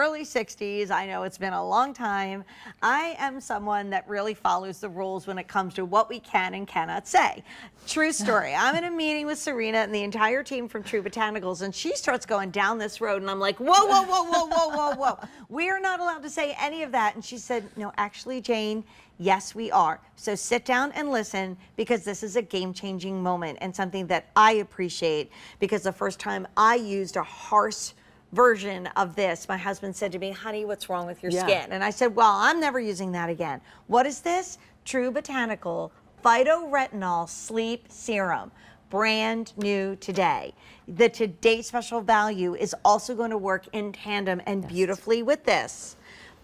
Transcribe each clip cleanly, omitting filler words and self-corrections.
early 60s. I know it's been a long time. I am someone that really follows the rules when it comes to what we can and cannot say. True story. I'm in a meeting with Serena and the entire team from True Botanicals, and she starts going down this road, and I'm like, whoa, whoa, whoa, whoa, whoa, whoa, whoa. We are not allowed to say any of that. And she said, no, actually, Jane, yes, we are. So sit down and listen, because this is a game-changing moment and something that I appreciate, because the first time I used a harsh version of this, my husband said to me, honey, what's wrong with your skin? And I said, well, I'm never using that again. What is this? True Botanical Phyto-Retinol Sleep Serum. Brand new today. The today special value is also going to work in tandem and beautifully with this.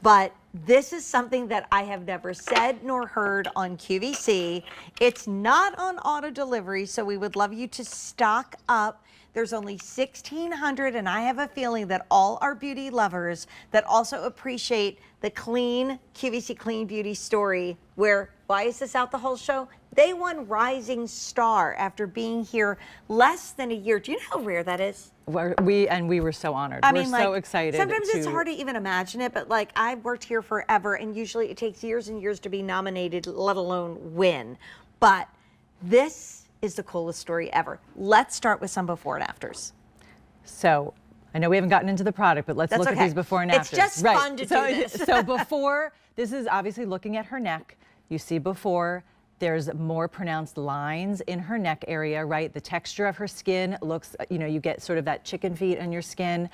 But this is something that I have never said nor heard on QVC. It's not on auto delivery, so we would love you to stock up. There's only 1,600, and I have a feeling that all our beauty lovers that also appreciate the clean, QVC Clean Beauty story, where, why is this out the whole show? They won Rising Star after being here less than a year. Do you know how rare that is? We were so honored. We're so excited. Sometimes it's hard to even imagine it, but like, I've worked here forever, and usually it takes years and years to be nominated, let alone win. But this is the coolest story ever. Let's start with some before and afters. So I know we haven't gotten into the product, but let's look at these before and afters. It's just fun to do this. So before, this is obviously looking at her neck. You see before, there's more pronounced lines in her neck area, right? The texture of her skin looks, you know, you get sort of that chicken feet on your skin.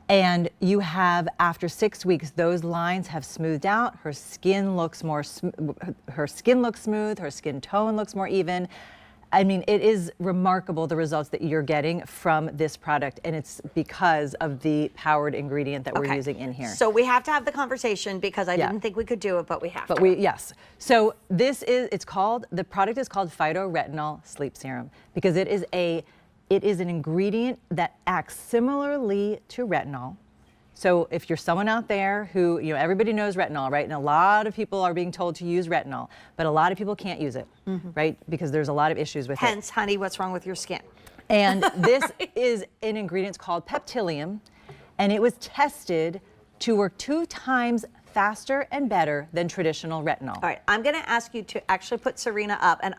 And you have, after 6 weeks, those lines have smoothed out. Her skin looks more, her skin looks smooth. Her skin tone looks more even. I mean, it is remarkable, the results that you're getting from this product, and it's because of the powered ingredient that we're using in here. So we have to have the conversation, because I didn't think we could do it, but we have to. Yes. So this is, the product is called Phyto-Retinol Sleep Serum, because it is an ingredient that acts similarly to retinol. So if you're someone out there who, you know, everybody knows retinol, right? And a lot of people are being told to use retinol, but a lot of people can't use it, right? Because there's a lot of issues with it. Hence, honey, what's wrong with your skin? And this is an ingredient called Peptillium, and it was tested to work 2 times faster and better than traditional retinol. All right, I'm gonna ask you to actually put Serena up, and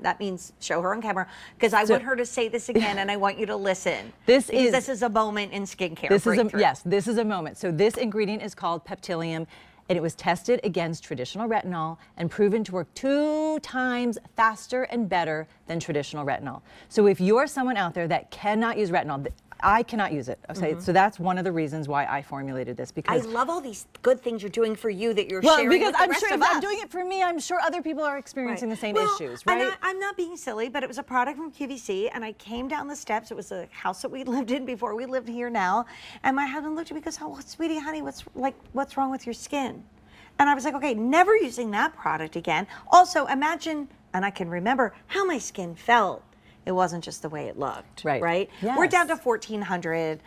that means show her on camera, because I want her to say this again, and I want you to listen. This is a moment in skincare. This is a moment. So this ingredient is called Peptillium, and it was tested against traditional retinol and proven to work 2 times faster and better than traditional retinol. So if you're someone out there that cannot use retinol, I cannot use it. Okay, so that's one of the reasons why I formulated this, because I love all these good things you're doing for you that you're sharing with the rest of us. Because I'm sure if I'm doing it for me, I'm sure other people are experiencing the same issues, right? I'm not being silly, but it was a product from QVC, and I came down the steps. It was a house that we lived in before we live here now, and my husband looked at me and goes, "Oh, sweetie, honey, what's wrong with your skin?" And I was like, okay, never using that product again. Also, imagine, and I can remember how my skin felt. It wasn't just the way it looked, right? Yes. We're down to 1,400.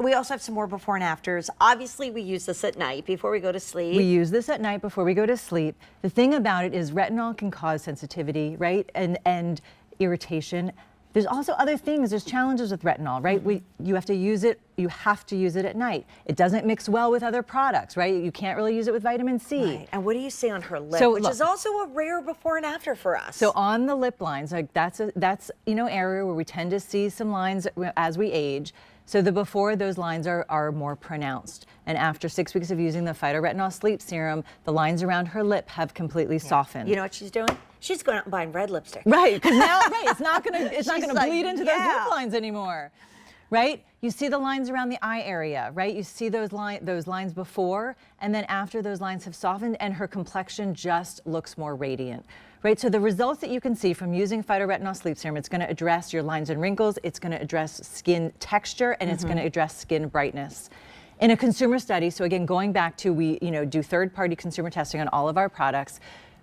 We also have some more before and afters. Obviously, we use this at night before we go to sleep. We use this at night before we go to sleep. The thing about it is retinol can cause sensitivity, right? And irritation. There's also other things. There's challenges with retinol, right? You have to use it at night. It doesn't mix well with other products, right? You can't really use it with vitamin C. Right. And what do you see on her lip, which is also a rare before and after for us? So on the lip lines, like that's you know, area where we tend to see some lines as we age. So the before, those lines are more pronounced. And after 6 weeks of using the Phyto-Retinol Sleep Serum, the lines around her lip have completely softened. You know what she's doing? She's going out and buying red lipstick. Right, because now, it's not gonna bleed into those lip lines anymore, right? You see the lines around the eye area, right? You see those lines before, and then after those lines have softened, and her complexion just looks more radiant, right? So the results that you can see from using Phyto-Retinol Sleep Serum, it's going to address your lines and wrinkles, it's going to address skin texture, and it's going to address skin brightness. In a consumer study, so again, going back to we do third-party consumer testing on all of our products,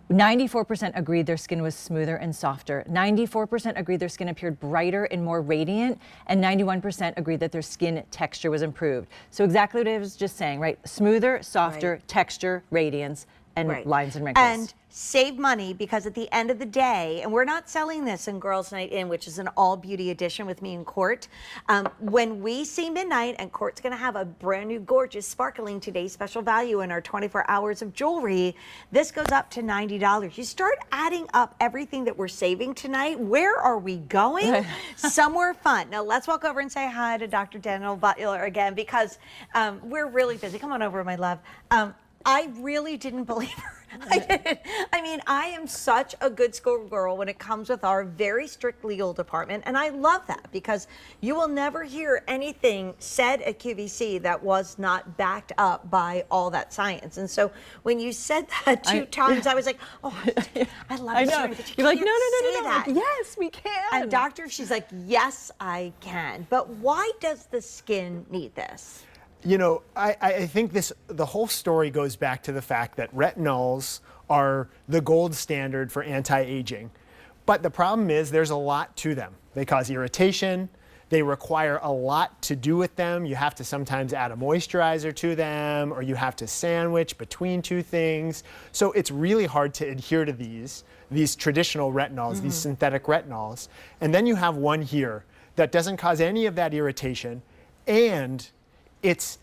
94% agreed their skin was smoother and softer. 94% agreed their skin appeared brighter and more radiant, and 91% agreed that their skin texture was improved. So exactly what I was just saying, right? Smoother, softer, texture, radiance, and lines and wrinkles. And save money, because at the end of the day, and we're not selling this in Girls Night In, which is an all beauty edition with me and Court. When we see midnight, and Court's going to have a brand new, gorgeous, sparkling Today's Special Value in our 24 hours of jewelry, this goes up to $90. You start adding up everything that we're saving tonight. Where are we going? Somewhere fun. Now let's walk over and say hi to Dr. Daniel Butler again, because we're really busy. Come on over, my love. I really didn't believe her. I mean, I am such a good schoolgirl when it comes with our very strict legal department, and I love that, because you will never hear anything said at QVC that was not backed up by all that science. And so when you said that two times, I was like, oh, I love it. I know. You're like, no. Like, yes, we can. And doctor, she's like, yes, I can. But why does the skin need this? You know, I think the whole story goes back to the fact that retinols are the gold standard for anti-aging. But the problem is there's a lot to them. They cause irritation. They require a lot to do with them. You have to sometimes add a moisturizer to them, or you have to sandwich between two things. So it's really hard to adhere to these traditional retinols, these synthetic retinols. And then you have one here that doesn't cause any of that irritation, and it's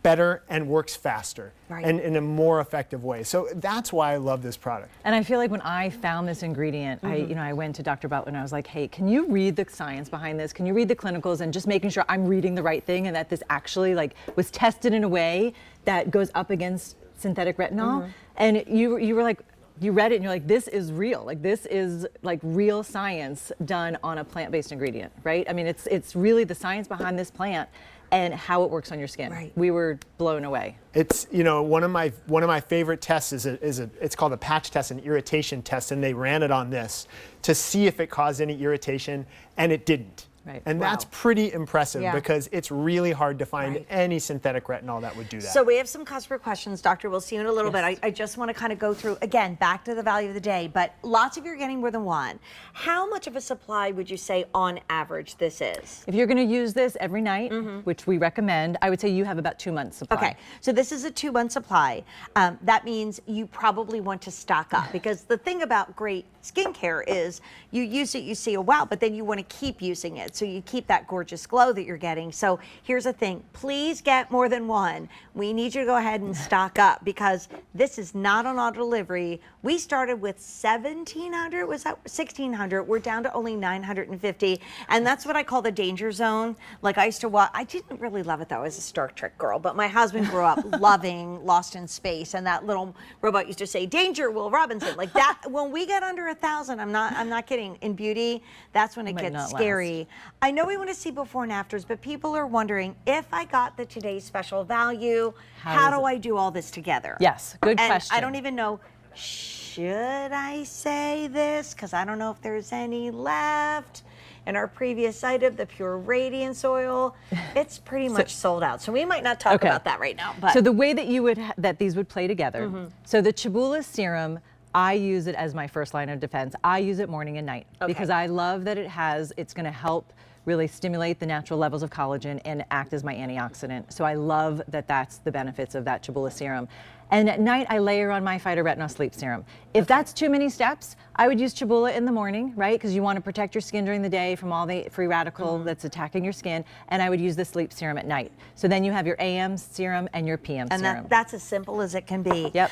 better and works faster and in a more effective way. So that's why I love this product. And I feel like when I found this ingredient, I went to Dr. Butler and I was like, hey, can you read the science behind this? Can you read the clinicals, and just making sure I'm reading the right thing, and that this actually was tested in a way that goes up against synthetic retinol. And you were like, you read it and you're like, this is real. Like, this is like real science done on a plant-based ingredient, right? I mean, it's really the science behind this plant and how it works on your skin. Right. We were blown away. It's, you know, one of my favorite tests it's called a patch test, an irritation test, and they ran it on this to see if it caused any irritation, and it didn't. Right. And that's pretty impressive, because it's really hard to find any synthetic retinol that would do that. So we have some customer questions, Doctor. We'll see you in a little bit. I just want to kind of go through, again, back to the value of the day, but lots of you are getting more than one. How much of a supply would you say on average this is? If you're going to use this every night, which we recommend, I would say you have about 2 months supply. Okay, so this is a 2-month supply. That means you probably want to stock up, because the thing about great skincare is you use it, you see a wow, but then you want to keep using it, so you keep that gorgeous glow that you're getting. So here's the thing, please get more than one. We need you to go ahead and stock up, because this is not on auto delivery. We started with 1,700, was that 1,600? We're down to only 950, and that's what I call the danger zone. Like, I used to watch, I didn't really love it though as a Star Trek girl, but my husband grew up loving Lost in Space, and that little robot used to say, "Danger, Will Robinson." Like that, when we get under 1,000, I'm not kidding, in beauty, that's when it gets scary. I know we want to see before and afters, but people are wondering, if I got the Today's Special Value, how do I do all this together? Yes, good question. I don't even know, should I say this? Because I don't know if there's any left. In our previous item, the Pure Radiance Oil, it's pretty much sold out. So we might not talk about that right now. But so the way that that these would play together, so the Chibula serum, I use it as my first line of defense. I use it morning and night because I love that it's going to help really stimulate the natural levels of collagen and act as my antioxidant. So I love that that's the benefits of that Chibula serum. And at night, I layer on my Phyto-Retinol Sleep Serum. If that's too many steps, I would use Chibula in the morning, right? Because you want to protect your skin during the day from all the free radical that's attacking your skin. And I would use the Sleep Serum at night. So then you have your AM serum and your PM serum. And that's as simple as it can be. Yep.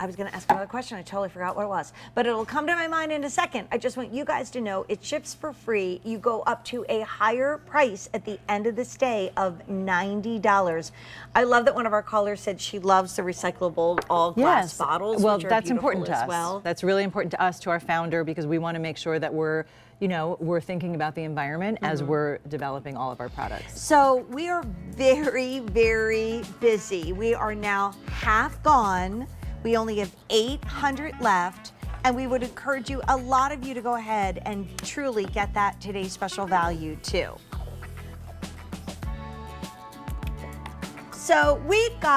I was going to ask another question. I totally forgot what it was, but it'll come to my mind in a second. I just want you guys to know it ships for free. You go up to a higher price at the end of this day of $90. I love that one of our callers said she loves the recyclable all glass bottles. Well, which are that's beautiful important to as us. well. That's really important to us, to our founder, because we want to make sure that we're thinking about the environment as we're developing all of our products. So we are very, very busy. We are now half gone. We only have 800 left, and we would encourage a lot of you to go ahead and truly get that Today's Special Value too. So we've got